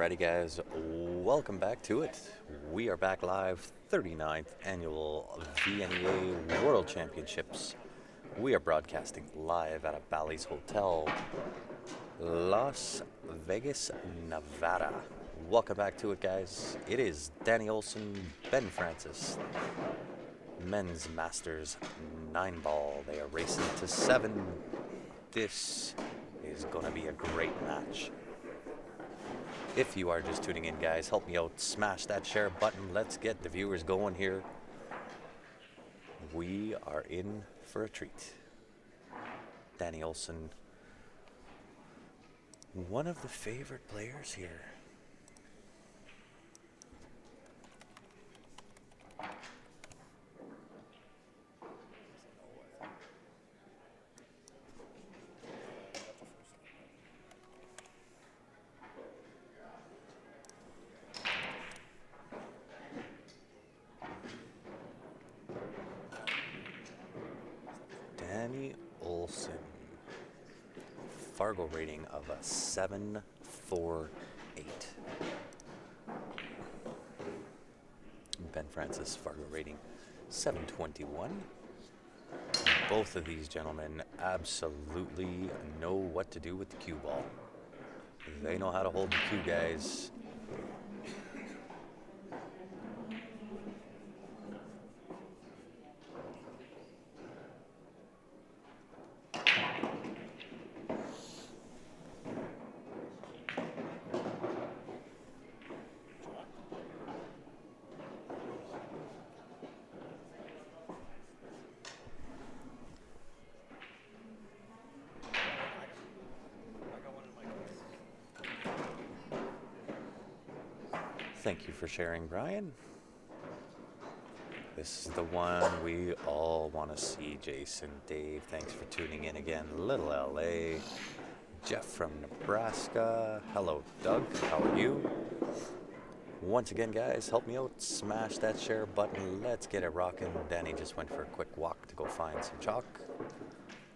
Alrighty guys, welcome back to it. We are back live, 39th annual VNEA World Championships. We are broadcasting live at a Ballys Hotel, Las Vegas, Nevada. Welcome back to it guys. It is Danny Olson, Ben Francis, men's masters 9-ball. They are racing to 7. This is going to be a great match. If you are just tuning in, guys, help me out. Smash that share button. Let's get the viewers going here. We are in for a treat. Danny Olson, one of the favorite players here. Danny Olson, Fargo rating of a 748. Ben Francis, Fargo rating 721. Both of these gentlemen absolutely know what to do with the cue ball. They know how to hold the cue, guys. Thank you for sharing, Brian. This is the one we all want to see. Jason, Dave, thanks for tuning in again. Little LA. Jeff from Nebraska. Hello, Doug. How are you? Once again, guys, help me out. Smash that share button. Let's get it rocking. Danny just went for a quick walk to go find some chalk.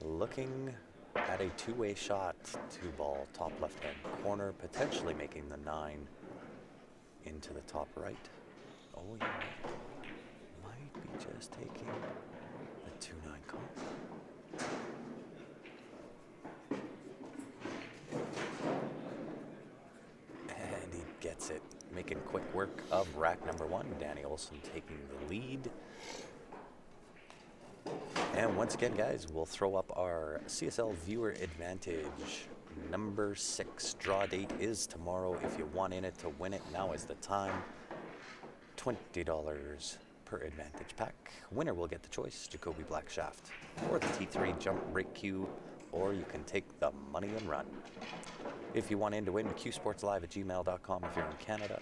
Looking at a two-way shot. 2-ball, top left-hand corner, potentially making the 9 into the top right. Oh, yeah. Might be just taking the 2-9 call. And he gets it. Making quick work of rack number 1. Danny Olson taking the lead. And once again, guys, we'll throw up our CSL viewer advantage. Number 6 draw date is tomorrow. If you want in it to win it, now is the time. $20 per advantage pack. Winner will get the choice, Jacoby Black Shaft, or the T3 jump break cue, or you can take the money and run. If you want in to win, qsportslive@gmail.com if you're in Canada.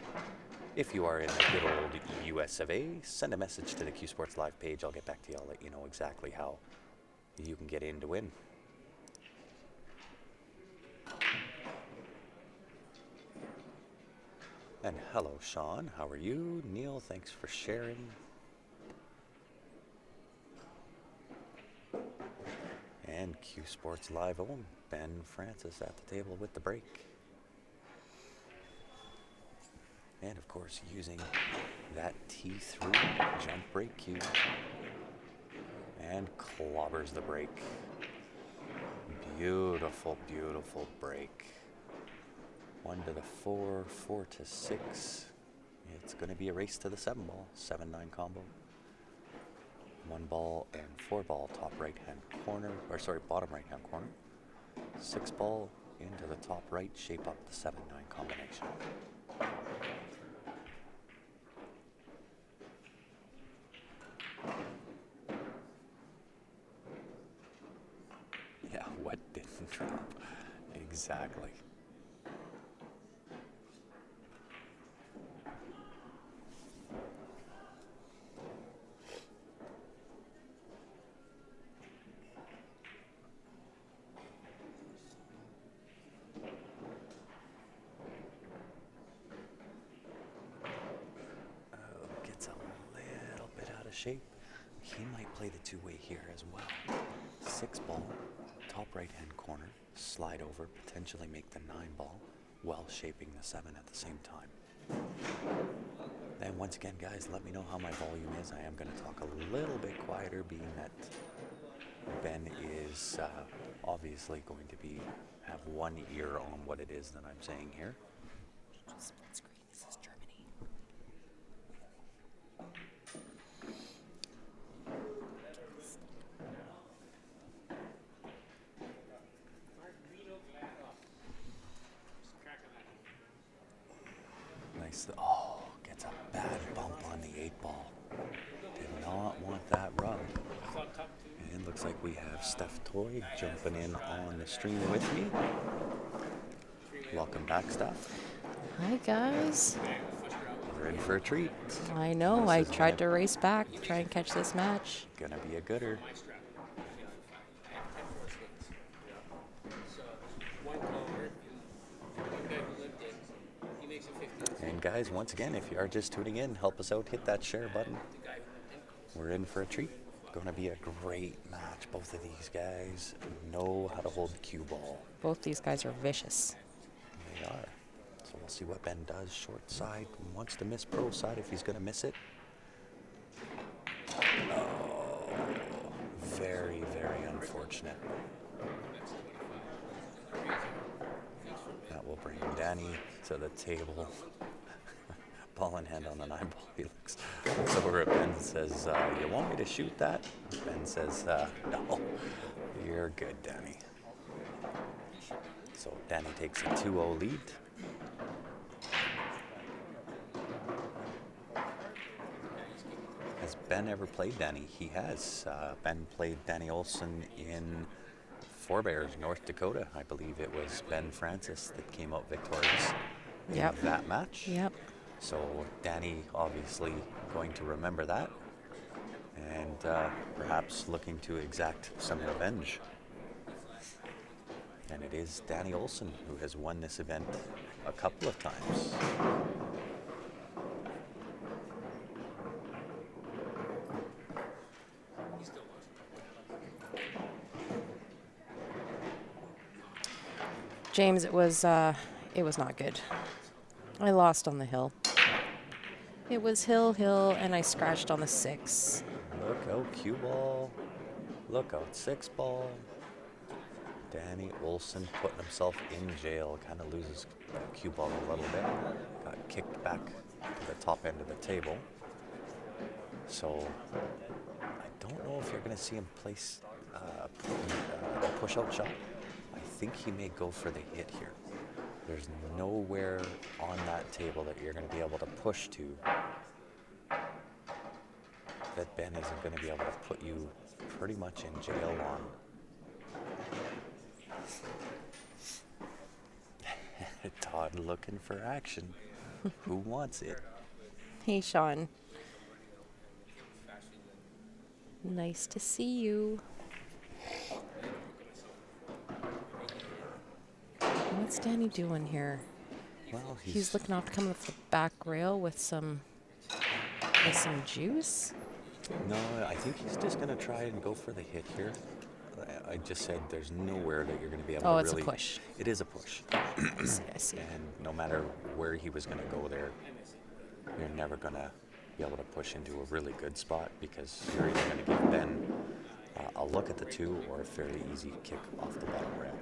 If you are in the good old US of A, send a message to the Q Sports Live page. I'll get back to you. I'll let you know exactly how you can get in to win. And hello, Sean. How are you? Neil, thanks for sharing. And Q Sports Live own Ben Francis at the table with the break. And of course, using that T3 jump break cue. And clobbers the break. Beautiful, beautiful break. 1 to the 4, 4 to 6. It's going to be a race to the 7-ball, 7-9 combo. 1-ball and 4-ball top right-hand corner, or sorry, bottom right-hand corner. 6-ball into the top right, shape up the 7-9 combination. Yeah, what didn't drop? Exactly. Shape. He might play the 2-way here as well. 6-ball, top right-hand corner, slide over, potentially make the 9-ball. well shaping the 7 at the same time. And once again, guys, let me know how my volume is. I am going to talk a little bit quieter, being that Ben is obviously going to have one ear on what it is that I'm saying here. Just split screen. This is Germany. Nice. Oh, gets a bad bump on the 8-ball. Did not want that rub. And looks like we have Steph Toy jumping in on the stream with me. Welcome back, Steph. Hi, guys. We're in for a treat. I know. I tried to race back, try and catch this match. Gonna be a gooder. And guys, once again, if you are just tuning in, help us out, hit that share button. We're in for a treat. Gonna be a great match. Both of these guys know how to hold the cue ball. Both these guys are vicious. They are. So we'll see what Ben does. Short side, wants to miss pro side if he's gonna miss it. Oh, very, very unfortunate. That will bring Danny to the table. Ball in hand on the 9-ball. He looks over at Ben and says, you want me to shoot that? Ben says, no, you're good, Danny. So Danny takes a 2-0 lead. Has Ben ever played Danny? He has. Ben played Danny Olson in Forebears, North Dakota. I believe it was Ben Francis that came out victorious in that match. Yep. So Danny obviously going to remember that and perhaps looking to exact some revenge. And it is Danny Olson who has won this event a couple of times. James, it was not good. I lost on the hill. It was hill, and I scratched on the 6. Look out, cue ball. Look out, 6-ball. Danny Olson putting himself in jail. Kind of loses cue ball a little bit. Got kicked back to the top end of the table. So I don't know if you're going to see him place a push-out shot. I think he may go for the hit here. There's nowhere on that table that you're going to be able to push to that Ben isn't going to be able to put you pretty much in jail on. Todd looking for action. Who wants it? Hey, Sean. Nice to see you. What's Danny doing here? Well, he's looking off to come off the back rail with some juice. No, I think he's just going to try and go for the hit here. I just said there's nowhere that you're going to be able to really... Oh, it's a push. It is a push. I see. And no matter where he was going to go there, you're never going to be able to push into a really good spot because you're either going to give Ben a look at the 2 or a fairly easy kick off the bottom rail.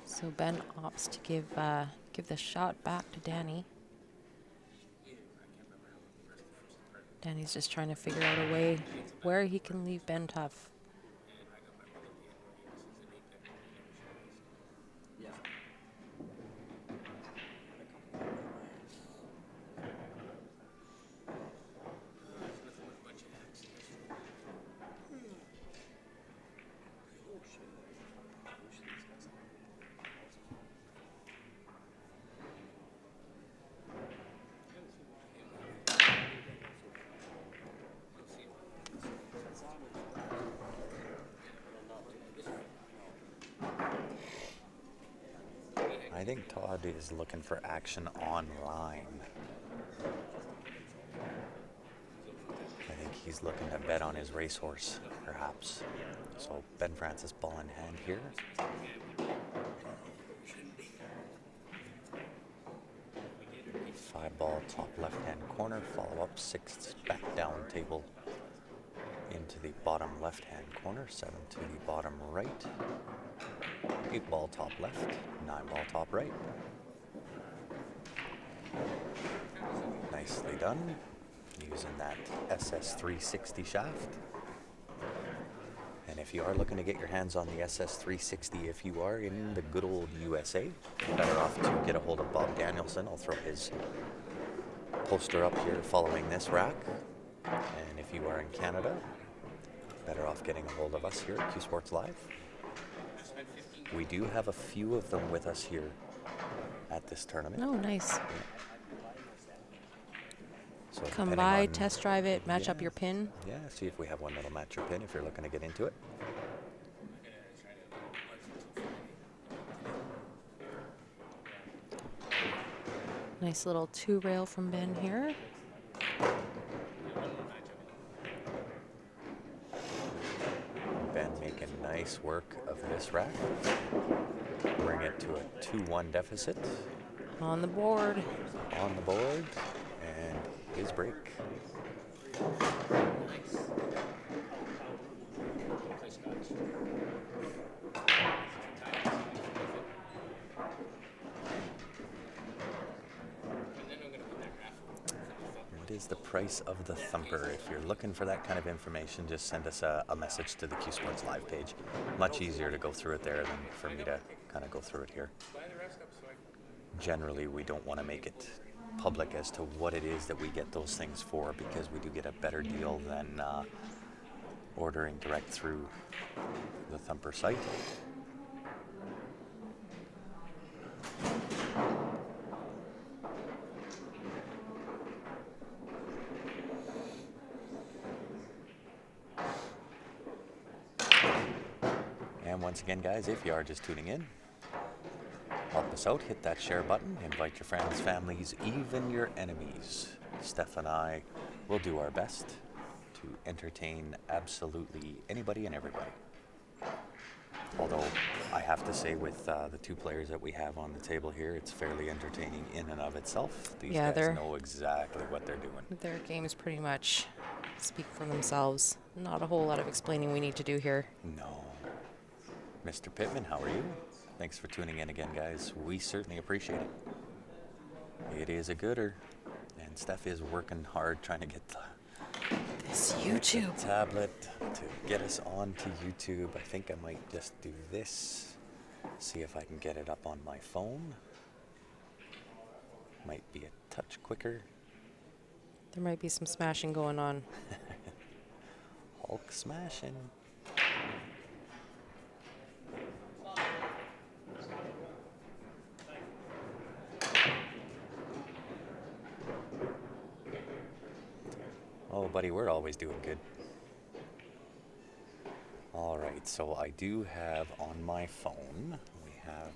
So Ben opts to give the shot back to Danny. Danny's just trying to figure out a way where he can leave Ben tough. I think Todd is looking for action online. I think he's looking to bet on his racehorse, perhaps. So Ben Francis, ball in hand here. 5-ball, top left-hand corner, follow up 6 back down table into the bottom left-hand corner, 7 to the bottom right, 8-ball top left, 9-ball top right. Nicely done, using that SS360 shaft. And if you are looking to get your hands on the SS360, if you are in the good old USA, better off to get a hold of Bob Danielson. I'll throw his poster up here following this rack. And if you are in Canada, better off getting a hold of us here at Q Sports Live. We do have a few of them with us here at this tournament. Oh, nice. So Come by, test drive it, match up your pin. Yeah, see if we have one that'll match your pin if you're looking to get into it. Nice little 2-rail from Ben here. Ben making nice work of this rack. Bring it to a 2-1 deficit. On the board. On the board. And his break. What is the price of the thumper? If you're looking for that kind of information, just send us a message to the Q Sports Live page. Much easier to go through it there than for me to kind of go through it here. Generally, we don't want to make it public as to what it is that we get those things for, because we do get a better deal than ordering direct through the thumper site. And once again, guys, if you are just tuning in, help us out, hit that share button, invite your friends, families, even your enemies. Steph and I will do our best to entertain absolutely anybody and everybody. Although I have to say, with the 2 players that we have on the table here, it's fairly entertaining in and of itself. These guys know exactly what they're doing. Their games pretty much speak for themselves. Not a whole lot of explaining we need to do here. No. Mr. Pittman, how are you? Thanks for tuning in again, guys. We certainly appreciate it. It is a gooder, and Steph is working hard trying to get This YouTube the tablet to get us onto YouTube. I think I might just do this, see if I can get it up on my phone. Might be a touch quicker. There might be some smashing going on. Hulk smashing. Oh, buddy, we're always doing good. All right, so I do have on my phone, we have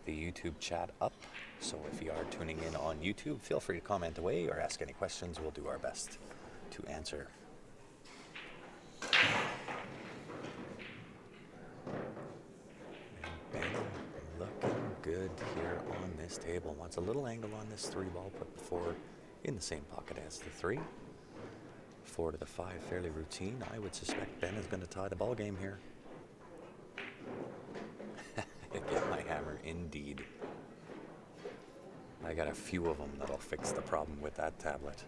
the YouTube chat up. So if you are tuning in on YouTube, feel free to comment away or ask any questions. We'll do our best to answer. And Ben looking good here on this table. Wants a little angle on this 3-ball, put the 4 in the same pocket as the 3. 4 to the 5, fairly routine. I would suspect Ben is going to tie the ball game here. Get my hammer, indeed. I got a few of them that'll fix the problem with that tablet.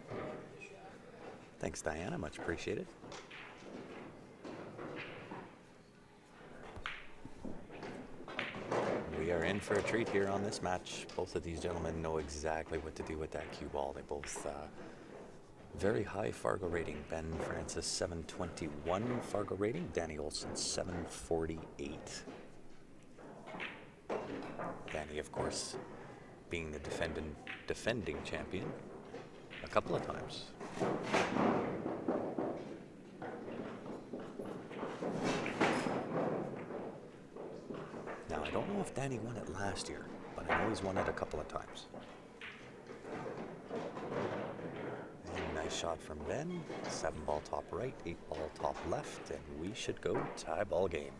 Thanks, Diana. Much appreciated. We are in for a treat here on this match. Both of these gentlemen know exactly what to do with that cue ball. They both very high Fargo rating. Ben Francis 721 Fargo rating. Danny Olson 748. Danny, of course, being the defending champion a couple of times. Now, I don't know if Danny won it last year, but I know he's won it a couple of times. And nice shot from Ben. 7 ball top right, 8 ball top left, and we should go tie ball game.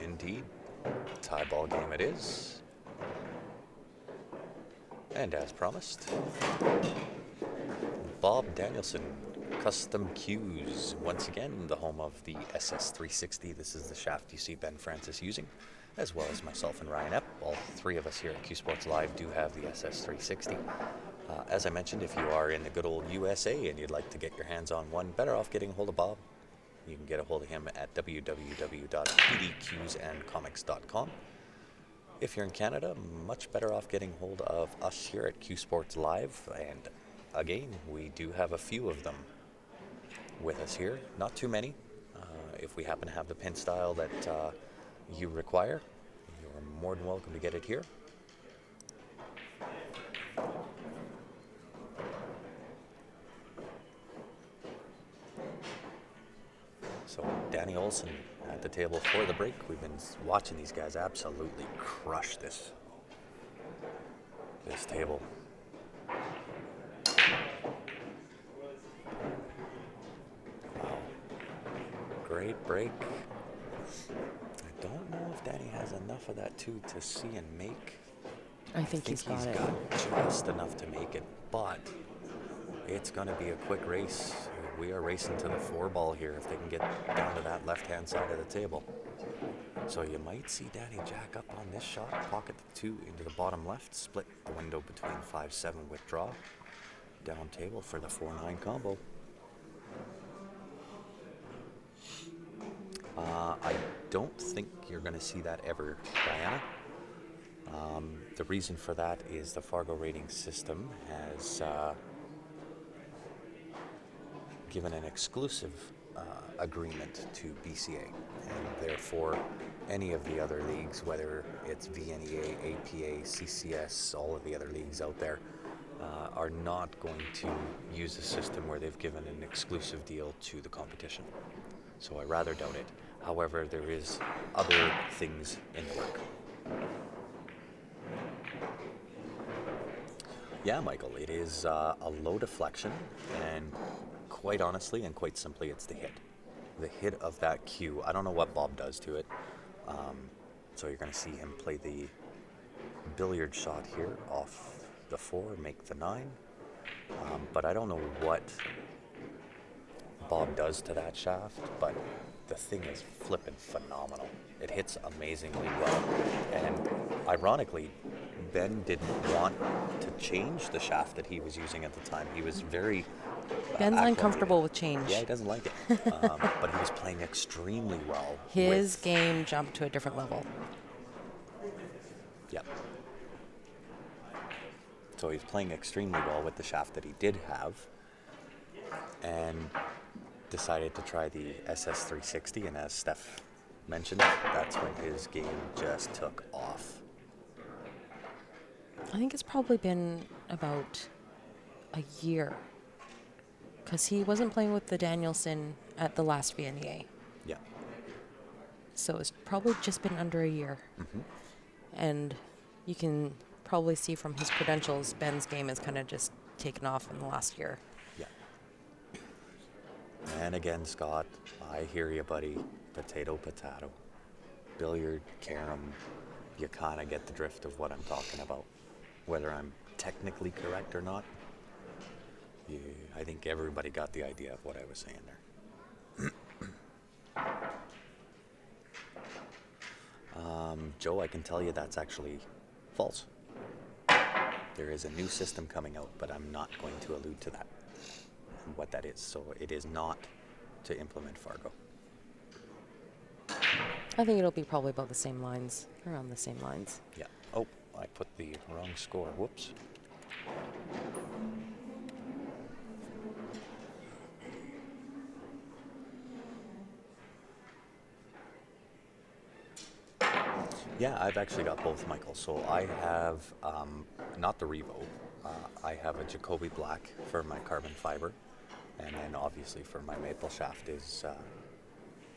Indeed, tie ball game it is. And as promised, Bob Danielson, Custom Cues. Once again, the home of the SS360. This is the shaft you see Ben Francis using, as well as myself and Ryan Epp. All 3 of us here at Q Sports Live do have the SS360. As I mentioned, if you are in the good old USA and you'd like to get your hands on one, better off getting a hold of Bob. You can get a hold of him at www.pdqsandcomics.com. If you're in Canada, much better off getting hold of us here at Q Sports Live. And again, we do have a few of them with us here. Not too many. If we happen to have the pin style that you require, you're more than welcome to get it here. So Danny Olson at the table for the break. We've been watching these guys absolutely crush this table. Wow. Great break. I don't know if Danny has enough of that too to see and make. I think he's got it. Just enough to make it, but it's going to be a quick race. We are racing to the 4 ball here if they can get down to that left-hand side of the table. So you might see Danny jack up on this shot, pocket the 2 into the bottom left, split the window between 5-7 withdraw, down table for the 4-9 combo. I don't think you're going to see that ever, Diana. The reason for that is the Fargo rating system has given an exclusive agreement to BCA, and therefore any of the other leagues, whether it's VNEA, APA, CCS, all of the other leagues out there, are not going to use a system where they've given an exclusive deal to the competition. So I rather doubt it. However, there is other things in the work. Yeah, Michael, it is a low deflection, and quite honestly and quite simply, it's the hit. The hit of that cue. I don't know what Bob does to it. So you're going to see him play the billiard shot here off the 4, make the 9. But I don't know what Bob does to that shaft, but the thing is flipping phenomenal. It hits amazingly well. And ironically, Ben didn't want to change the shaft that he was using at the time. He was very Ben's uncomfortable with change. Yeah, he doesn't like it. But he was playing extremely well. His game jumped to a different level. Yep. So he's playing extremely well with the shaft that he did have, and decided to try the SS360, and as Steph mentioned, that's when his game just took off. I think it's probably been about a year, because he wasn't playing with the Danielson at the last VNEA. Yeah. So it's probably just been under a year. Mm-hmm. And you can probably see from his credentials, Ben's game has kind of just taken off in the last year. Yeah. And again, Scott, I hear you, buddy. Potato, potato. Billiard, carom, you kind of get the drift of what I'm talking about. Whether I'm technically correct or not, I think everybody got the idea of what I was saying there. Joe, I can tell you that's actually false. There is a new system coming out, but I'm not going to allude to that, what that is. So it is not to implement Fargo. I think it'll be probably about the same lines, around the same lines. Yeah. Oh, I put the wrong score. Whoops. Yeah, I've actually got both, Michael. So I have, not the Revo, I have a Jacoby Black for my carbon fiber, And then obviously for my maple shaft is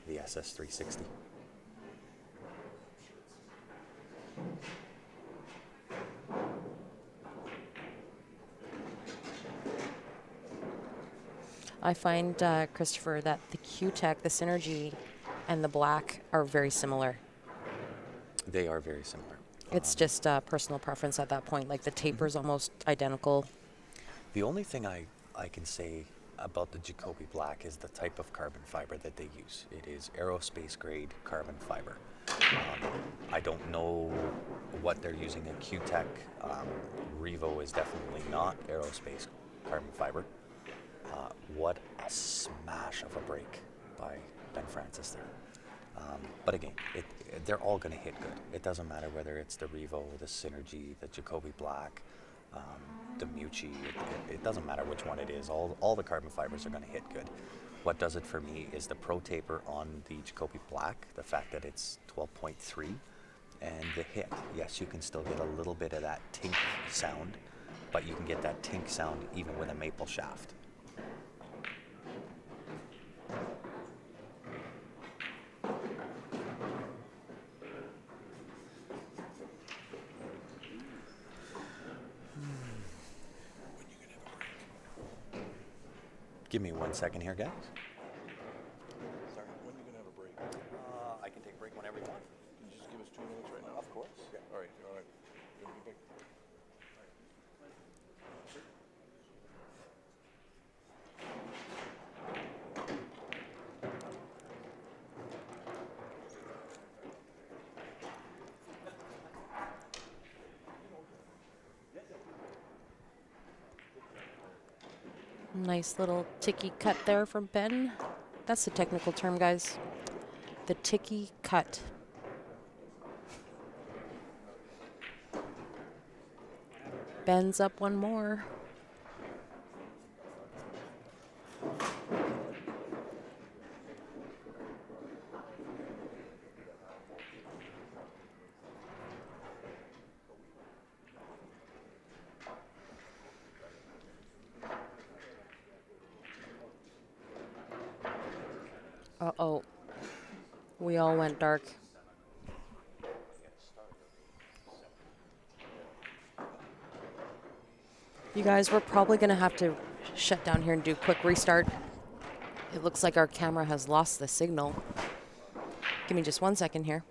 the SS360. I find, Christopher, that the Q-Tech, the Synergy, and the black are very similar. They are very similar. It's just personal preference at that point. Like the taper's almost identical. The only thing I can say about the Jacoby Black is the type of carbon fiber that they use. It is aerospace grade carbon fiber. I don't know what they're using in Q-Tech. Revo is definitely not aerospace carbon fiber. What a smash of a break by Ben Francis there. But again, they're all going to hit good. It doesn't matter whether it's the Revo, the Synergy, the Jacoby Black, the Mucci. It doesn't matter which one it is. All the carbon fibers are going to hit good. What does it for me is the Pro Taper on the Jacoby Black, the fact that it's 12.3, and the hit. Yes, you can still get a little bit of that tink sound, but you can get that tink sound even with a maple shaft. Give me 1 second here, guys. Sorry, when are you gonna have a break? I can take a break whenever you want. Can you just give us 2 minutes right now? Of course. Yeah. All right. All right. Gonna be big. Nice little ticky cut there from Ben. That's the technical term, guys. The ticky cut. Ben's up one more. Uh-oh. We all went dark. You guys, we're probably going to have to shut down here and do a quick restart. It looks like our camera has lost the signal. Give me just 1 second here.